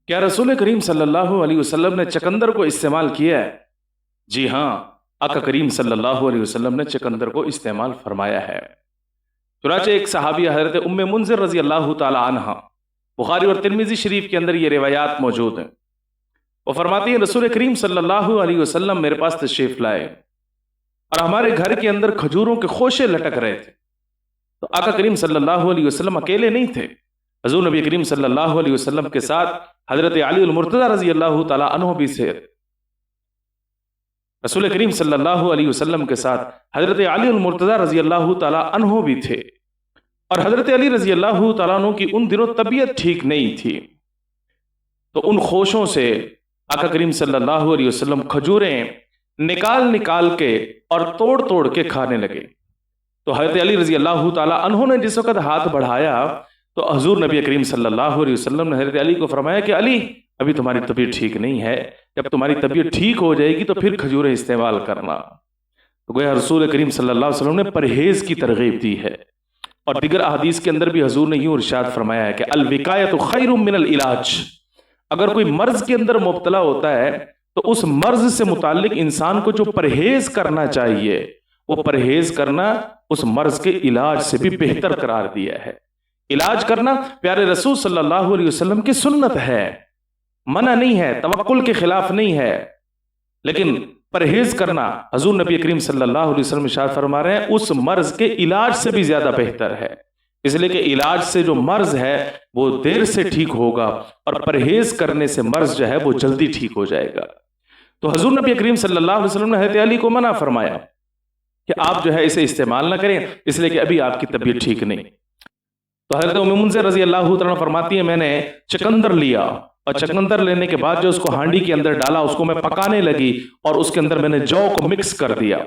کیا رسول کریم صلی اللہ علیہ وسلم نے چقندر کو استعمال کیا ہے؟ جی ہاں، آقا کریم صلی اللہ علیہ وسلم نے چقندر کو استعمال فرمایا ہے۔ چنانچہ ایک صحابیہ حضرت ام منذر رضی اللہ تعالی عنہ، بخاری اور ترمذی شریف کے اندر یہ روایات موجود ہیں، وہ فرماتی ہیں رسول کریم صلی اللہ علیہ وسلم میرے پاس تشریف لائے اور ہمارے گھر کے اندر کھجوروں کے خوشے لٹک رہے تھے، تو آقا کریم صلی اللہ علیہ وسلم اکیلے نہیں تھے، حضور نبی کریم صلی اللہ علیہ وسلم کے ساتھ حضرت علی المرتضی رضی اللہ تعالی عنہ بھی تھے۔ رسول کریم صلی اللہ علیہ وسلم کے ساتھ حضرت علی المرتضی رضی اللہ تعالی عنہ بھی تھے، اور حضرت علی رضی اللہ تعالیٰ عنہ کی ان دنوں طبیعت ٹھیک نہیں تھی، تو ان خوشوں سے آقا کریم صلی اللہ علیہ وسلم کھجوریں نکال کے اور توڑ کے کھانے لگے۔ تو حضرت علی رضی اللہ تعالیٰ عنہ نے جس وقت ہاتھ بڑھایا تو حضور نبی کریم صلی اللہ علیہ وسلم نے حضرت علی کو فرمایا کہ علی، ابھی تمہاری طبیعت ٹھیک نہیں ہے، جب تمہاری طبیعت ٹھیک ہو جائے گی تو پھر کھجوریں استعمال کرنا۔ تو گویا رسول کریم صلی اللہ علیہ وسلم نے پرہیز کی ترغیب دی ہے، اور دیگر احادیث کے اندر بھی حضور نے یوں ارشاد فرمایا ہے کہ الوقایۃ خیر من العلاج، اگر کوئی مرض کے اندر مبتلا ہوتا ہے تو اس مرض سے متعلق انسان کو جو پرہیز کرنا چاہیے وہ پرہیز کرنا اس مرض کے علاج سے بھی بہتر قرار دیا ہے۔ علاج کرنا پیارے رسول صلی اللہ علیہ وسلم کی سنت ہے، منع نہیں ہے، توکل کے خلاف نہیں ہے، لیکن پرہیز کرنا حضور نبی کریم صلی اللہ علیہ وسلم ارشاد فرما رہے ہیں اس مرض کے علاج سے بھی زیادہ بہتر ہے، اس لیے کہ علاج سے جو مرض ہے وہ دیر سے ٹھیک ہوگا اور پرہیز کرنے سے مرض جو ہے وہ جلدی ٹھیک ہو جائے گا۔ تو حضور نبی کریم صلی اللہ علیہ وسلم نے حضرت علی کو منع فرمایا کہ آپ جو ہے اسے استعمال نہ کریں، اس لیے کہ ابھی آپ کی طبیعت ٹھیک نہیں۔ تو حضرت ام منذر رضی اللہ تعالیٰ فرماتی ہیں میں نے چقندر لیا، اور چقندر لینے کے بعد جو اس کو ہانڈی کے اندر ڈالا، اس کو میں پکانے لگی اور اس کے اندر میں نے جو کو مکس کر دیا،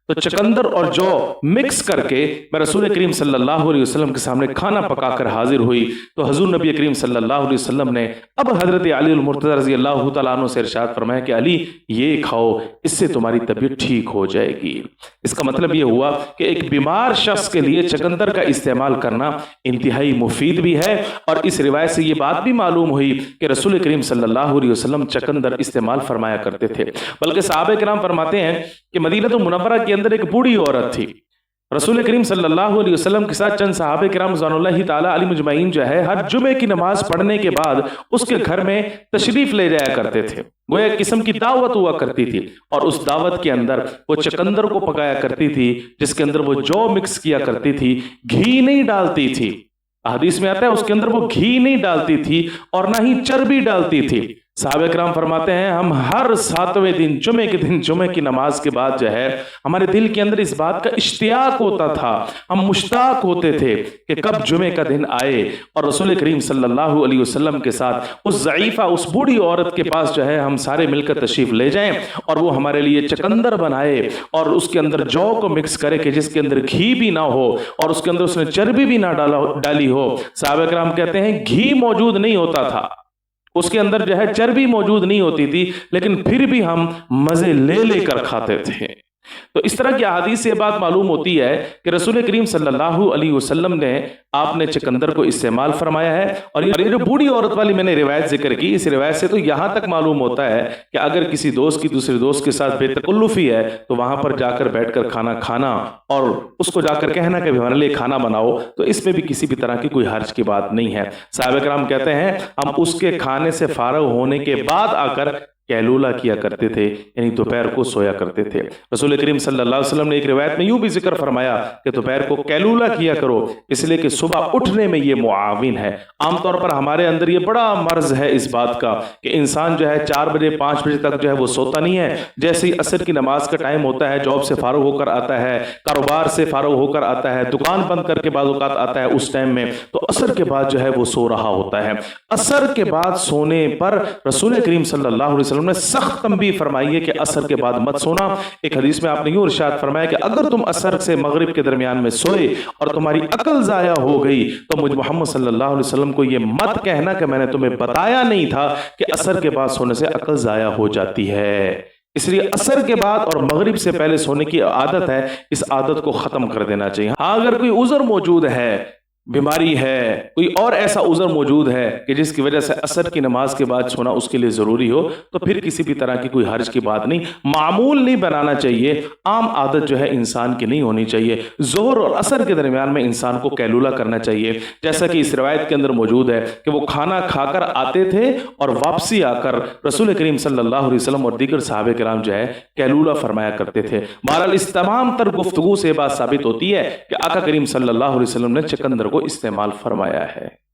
تو چقندر اور جو مکس کر کے میں رسول کریم صلی اللہ علیہ وسلم کے سامنے کھانا پکا کر حاضر ہوئی، تو حضور نبی کریم صلی اللہ علیہ وسلم نے اب حضرت علی المرتضی رضی اللہ تعالیٰ عنہ سے ارشاد فرمایا کہ علی یہ کھاؤ، اس سے تمہاری طبیعت ٹھیک ہو جائے گی۔ اس کا مطلب یہ ہوا کہ ایک بیمار شخص کے لیے چقندر کا استعمال کرنا انتہائی مفید بھی ہے، اور اس روایت سے یہ بات بھی معلوم ہوئی کہ رسول کریم صلی اللہ علیہ وسلم چقندر استعمال فرمایا کرتے تھے۔ بلکہ صحابہ کرام فرماتے ہیں کہ مدینہ المنورہ کے اندر ایک بوڑھی عورت تھی، رسول کریم صلی اللہ علیہ وسلم کے ساتھ چند صحابہ کرام رضوان اللہ تعالی علیہم اجمعین جو ہے ہر جمعے کی نماز پڑھنے کے بعد اس کے گھر میں تشریف لے جایا کرتے تھے، وہ ایک قسم کی دعوت ہوا کرتی تھی، اور اس دعوت کے اندر وہ چقندر کو پکایا کرتی تھی جس کے اندر وہ جو مکس کیا کرتی تھی، گھی نہیں ڈالتی تھی، حدیث میں آتا ہے اس کے اندر وہ گھی نہیں ڈالتی تھی اور نہ ہی چربی ڈالتی تھی۔ صحابہ کرام فرماتے ہیں ہم ہر 7ویں دن جمعے کے دن جمعے کی نماز کے بعد جو ہے ہمارے دل کے اندر اس بات کا اشتیاق ہوتا تھا، ہم مشتاق ہوتے تھے کہ کب جمعے کا دن آئے اور رسول کریم صلی اللہ علیہ وسلم کے ساتھ اس ضعیفہ، اس بوڑھی عورت کے پاس جو ہے ہم سارے مل کر تشریف لے جائیں اور وہ ہمارے لیے چقندر بنائے اور اس کے اندر جو کو مکس کرے کہ جس کے اندر گھی بھی نہ ہو اور اس کے اندر اس نے چربی بھی نہ ڈالی ہو۔ صحابہ کرام کہتے ہیں گھی موجود نہیں ہوتا تھا، اس کے اندر جو ہے چربی موجود نہیں ہوتی تھی، لیکن پھر بھی ہم مزے لے کر کھاتے تھے۔ تو اس طرح کی احادیث سے بات معلوم ہوتی ہے کہ رسول کریم صلی اللہ علیہ وسلم نے آپ نے چقندر کو استعمال فرمایا ہے، اور یہ جو بوڑھی عورت والی میں نے روایت ذکر کی، اس روایت سے تو یہاں تک معلوم ہوتا ہے کہ اگر کسی دوست کی دوسرے دوست کے ساتھ بے تکلفی ہے تو وہاں پر جا کر بیٹھ کر کھانا اور اس کو جا کر کہنا کہ ہمارے لیے کھانا بناؤ، تو اس میں بھی کسی بھی طرح کی کوئی حرج کی بات نہیں ہے۔ صحابہ کرام کہتے ہیں ہم اس کے کھانے سے فارغ ہونے کے بعد آ کر کیلولا کیا کرتے تھے، یعنی دوپہر کو سویا کرتے تھے۔ رسول کریم صلی اللہ علیہ وسلم نے ایک روایت میں یوں بھی ذکر فرمایا کہ دوپہر کو کیلولا کیا کرو، اس لیے کہ صبح اٹھنے میں یہ معاون ہے۔ عام طور پر ہمارے اندر یہ بڑا مرض ہے اس بات کا کہ انسان جو ہے 4 بجے 5 بجے تک جو ہے وہ سوتا نہیں ہے، جیسے ہی عصر کی نماز کا ٹائم ہوتا ہے، جاب سے فارغ ہو کر آتا ہے، کاروبار سے فارغ ہو کر آتا ہے، دکان بند کر کے بعض اوقات آتا ہے، اس ٹائم میں تو عصر کے بعد جو ہے وہ سو رہا ہوتا ہے۔ عصر کے بعد سونے پر رسول کریم صلی اللہ علیہ وسلم نے سخت تنبیہ فرمائی ہے کہ عصر کے بعد مت سونا۔ ایک حدیث میں آپ نے یوں ارشاد فرمایا کہ اگر تم عصر سے مغرب کے درمیان میں سوئے اور تمہاری عقل ضائع ہو گئی تو مجھ محمد صلی اللہ علیہ وسلم کو یہ مت کہنا کہ میں نے تمہیں بتایا نہیں تھا کہ عصر کے بعد سونے سے عقل ضائع ہو جاتی ہے۔ اس لیے عصر کے بعد اور مغرب سے پہلے سونے کی عادت ہے، اس عادت کو ختم کر دینا چاہیے۔ ہاں اگر کوئی عذر موجود ہے، بیماری ہے، کوئی اور ایسا عذر موجود ہے کہ جس کی وجہ سے عصر کی نماز کے بعد سونا اس کے لیے ضروری ہو، تو پھر کسی بھی طرح کی کوئی حرج کی بات نہیں، معمول نہیں بنانا چاہیے، عام عادت جو ہے انسان کی نہیں ہونی چاہیے۔ ظہر اور عصر کے درمیان میں انسان کو قیلولہ کرنا چاہیے، جیسا کہ اس روایت کے اندر موجود ہے کہ وہ کھانا کھا کر آتے تھے اور واپسی آ کر رسول کریم صلی اللہ علیہ وسلم اور دیگر صحابہ کرام جو ہے قیلولہ فرمایا کرتے تھے۔ بہرحال اس تمام تر گفتگو سے بات ثابت ہوتی ہے کہ آقا کریم صلی اللہ علیہ وسلم نے چقندر کو استعمال فرمایا ہے۔